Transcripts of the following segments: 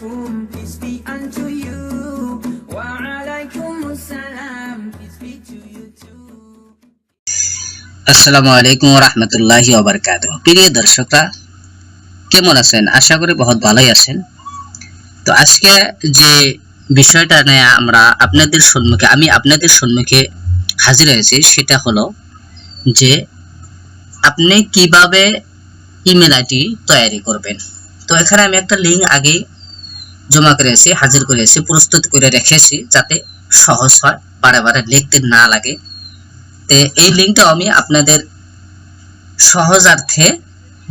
alaikum, peace be unto you. Wa alaikumus salam, peace be to you too. আসসালামু আলাইকুম ওয়া রাহমাতুল্লাহি ওয়া বারাকাতুহু। প্রিয় দর্শকরা, কেমন আছেন? আশা করি বহুত ভালোই আছেন। তো আজকে যে বিষয়টা নিয়ে আমি আপনাদের সম্মুখে হাজির হয়েছি সেটা হলো যে আপনি কিভাবে ইমেল আইডি তৈরি করবেন। তো এখানে আমি একটা লিংক আগে জমা করেছি, হাজির করেছি, প্রস্তুত করে রেখেছি যাতে সহজ হয়, বারে লিখতে না লাগে। তো এই লিংকটা আমি আপনাদের সহজার্থে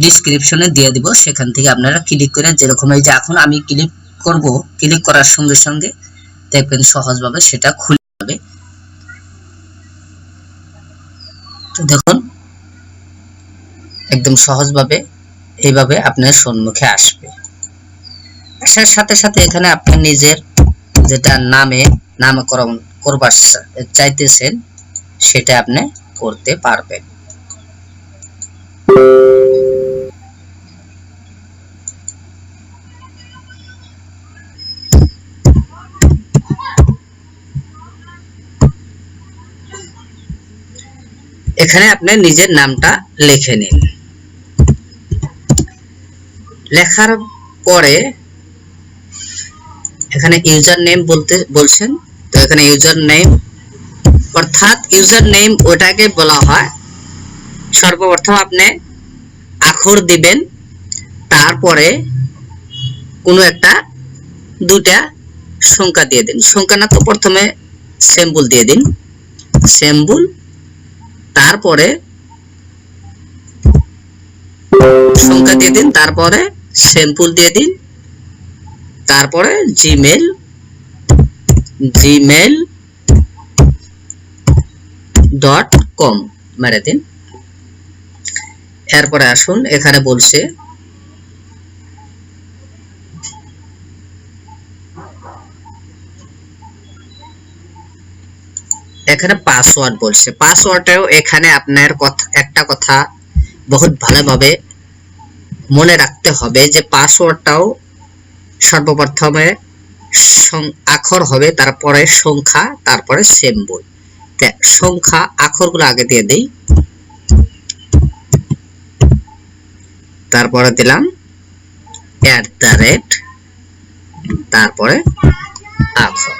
ডেসক্রিপশনে দিয়ে দিব, সেখান থেকে আপনারা ক্লিক করে যেরকম এই যে এখন আমি ক্লিক করব, ক্লিক করার সঙ্গে সঙ্গে দেখবেন সহজভাবে সেটা খুলে যাবে। তো দেখুন একদম সহজভাবে এইভাবে আপনার সম্মুখে আসবে। আসার সাথে সাথে এখানে আপনি নিজের যেটা নামকরণ করবার চাইতেছেন সেটা আপনি করতে পারবেন। এখানে আপনি নিজের নামটা লিখে নিন। লেখার পরে এখানে ইউজার নেম বলছেন, তো এখানে ইউজার নেম, অর্থাৎ ইউজার নেম ওটাকে বলা হয় সর্বপ্রথম আপনি আখর দিবেন, তারপরে কোনো একটা দুটা সংখ্যা দিয়ে দিন। সংখ্যা না তো প্রথমে সিম্বল দিয়ে দিন, সিম্বল, তারপরে সংখ্যা দিয়ে দিন, তারপরে সিম্বল দিয়ে দিন, তারপরে gmail.com মেরে দিন। এরপরে আসুন, এখানে বলছে এখানে পাসওয়ার্ড বলছে, পাসওয়ার্ডটাও এখানে আপনার একটা কথা বহুত ভালোভাবে মনে রাখতে হবে যে পাসওয়ার্ডটাও সর্বপ্রথমে আখর হবে, তারপরে সংখ্যা, তারপরে সিম্বল। সংখ্যা আখরগুলো আগে দিয়ে দেই, তারপরে দিলাম @ তারপরে আখর।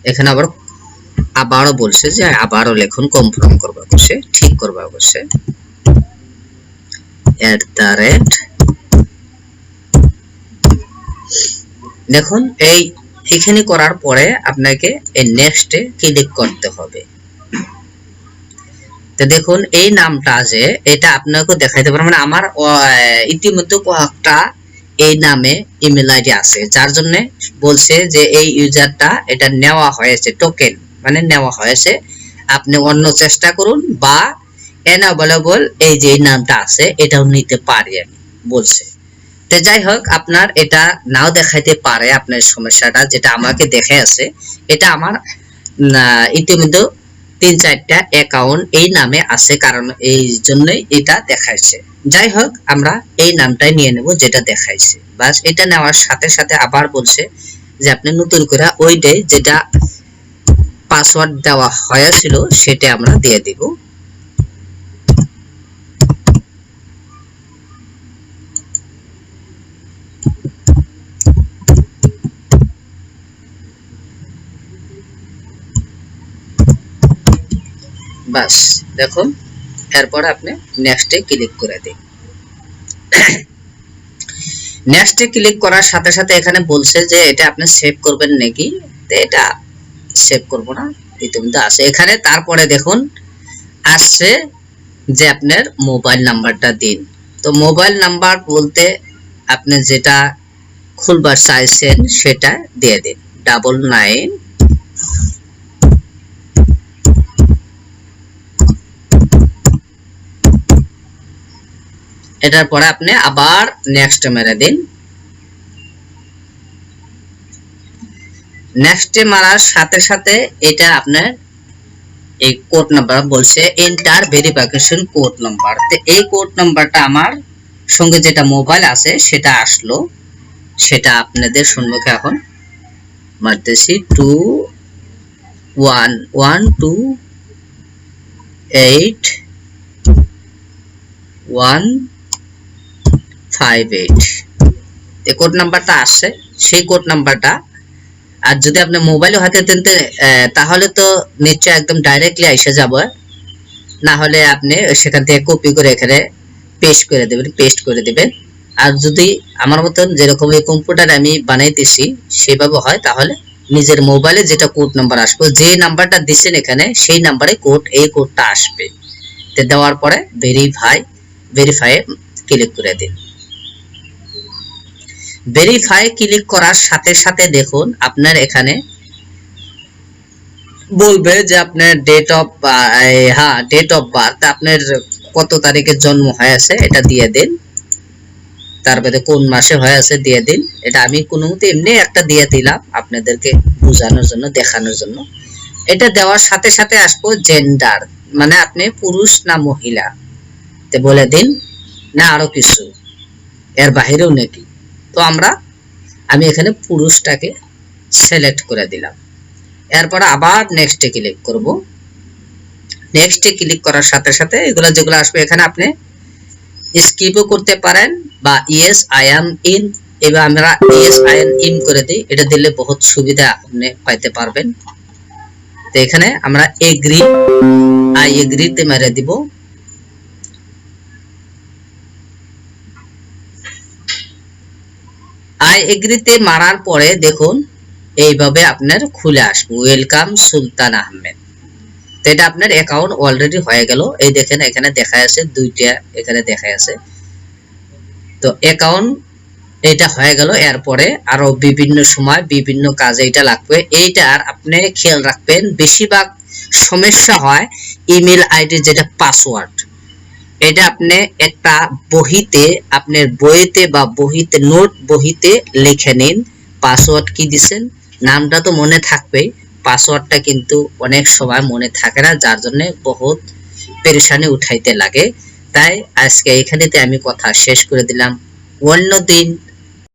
এখানে আবারও বলছে যে আবারও লিখুন, কনফার্ম করবা বসে, ঠিক করবা বসে @ দেখুন এইখানে করার পরে আপনাকে এই নেক্সটে ক্লিক করতে হবে। তো দেখুন এই নামটা যে এটা আপনাকে দেখাইতে পারবেন, আমার ইতিমধ্যে কয়েকটা এই নামে ইমেল আইডি আছে, যার জন্য বলছে যে এই ইউজারটা এটা নেওয়া হয়েছে, টোকেন মানে নেওয়া হয়েছে, আপনি অন্য চেষ্টা করুন বা এনাবেলেবল এই যে নামটা আছে এটাও নিতে পারেন বলছে। তো যাই হোক, আপনার এটা নাও দেখাইতে পারে আপনার সমস্যাটা, যেটা আমাকে দেখে আছে, এটা আমার ইতিমধ্যে 3-4টা অ্যাকাউন্ট এই নামে আছে, কারণ এই জন্যই এটা দেখাইছে। যাই হোক, আমরা এই নামটাই নিয়ে নেব যেটা দেখাইছে, বাস। এটা নেওয়ার সাথে সাথে আবার বলছে যে আপনি নতুন করে ওইটাই যেটা পাসওয়ার্ড দেওয়া হয়েছিল সেটা আমরা দিয়ে দিব। বাস দেখুন, এরপর আপনি নেক্সটে ক্লিক করে দিন। নেক্সটে ক্লিক করার সাথে সাথে এখানে বলছে যে এটা আপনি সেভ করবেন নাকি, তো এটা সেভ করব না, ইতিমধ্যে আছে এখানে। তারপরে দেখুন আসছে যে আপনার মোবাইল নাম্বারটা দিন। তো মোবাইল নাম্বার বলতে আপনি যেটা খুলবার চাইছেন সেটা দিয়ে দিন, 99। এটার পরে আপনি আবার নেক্সট মেরে দিন। নেক্সটে মারার সাথে সাথে এটা আপনার এই কোড নাম্বার বলছে এন্টার ভেরিফিকেশন কোড নাম্বার। তো এই কোড নাম্বারটা আমার সঙ্গে যেটা মোবাইল আছে সেটা আসলো, সেটা আপনাদের সম্মুখে এখন মারতেছি 2128 এই কোড নাম্বারটা আসছে। সেই কোড নাম্বারটা আর যদি আপনি মোবাইলে হাতে দেন তাহলে তো নিশ্চয় একদম ডাইরেক্টলি এসে যাবে, না হলে আপনি সেখান থেকে কপি করে এখানে পেস্ট করে দিবেন। আর যদি আমার মতন যেরকম এই কম্পিউটার আমি বানাইতেছি সেভাবে হয়, তাহলে নিজের মোবাইলে যেটা কোড নাম্বার আসবে, যে নাম্বারটা দিচ্ছেন এখানে সেই নাম্বারে এই কোডটা আসবে। তো দেওয়ার পরে ভেরিফাই ক্লিক করে দিন। ভেরিফাই ক্লিক করার সাথে সাথে দেখুন আপনার এখানে বলবে যে আপনার ডেট অফ বার্থ, আপনার কত তারিখে জন্ম হয়েছে এটা দিয়ে দিন, তারপরে কোন মাসে হয়েছে দিয়ে দিন। এটা আমি কোনো মতে এমনি একটা দিয়ে দিলাম আপনাদেরকে বোঝানোর জন্য, দেখানোর জন্য। এটা দেওয়ার সাথে সাথে আসবো জেন্ডার, মানে আপনি পুরুষ না মহিলা তে বলে দিন, না আরো কিছু এর বাহিরেও নাকি। তো আমি এখানে পুরুষটাকে সিলেক্ট করে দিলাম। এরপর আবার নেক্সটে ক্লিক করব। নেক্সটে ক্লিক করার সাথে সাথে এগুলো যেগুলো আসবে এখানে আপনি স্কিপও করতে পারেন বা ইয়েস আই এম ইন, এবার আমরা ইয়েস আই এম ইন করে দিই। এটা দিলে বহুত সুবিধা আপনি পাইতে পারবেন। তো এখানে আমরা আই এগ্রিতে মেরে দিব। আই এগ্রিতে মারার পরে দেখুন এইভাবে আপনার খুলে আসবে ওয়েলকাম সুলতান আহমেদ। তো এটা আপনার অ্যাকাউন্ট অলরেডি হয়ে গেল। এই দেখেন এখানে দেখা আছে দুইটা, এখানে দেখা আছে। তো অ্যাকাউন্ট এটা হয়ে গেল। এরপরে আরো বিভিন্ন সময় বিভিন্ন কাজে এটা লাগবে। এইটার আপনি খেয়াল রাখবেন, বেশিরভাগ সমস্যা হয় ইমেল আইডি যেটা পাসওয়ার্ড। এটা আপনি একটা বহিতে, আপনার বইতে বা নোট বহিতে লিখে নিন পাসওয়ার্ড কি দিবেন। নামটা তো মনে থাকবেই, পাসওয়ার্ডটা কিন্তু অনেক সময় মনে থাকে না, যার জন্য বহুত পেরেশানি উঠাইতে লাগে। তাই আজকে এখানেতে আমি কথা শেষ করে দিলাম। অন্যদিন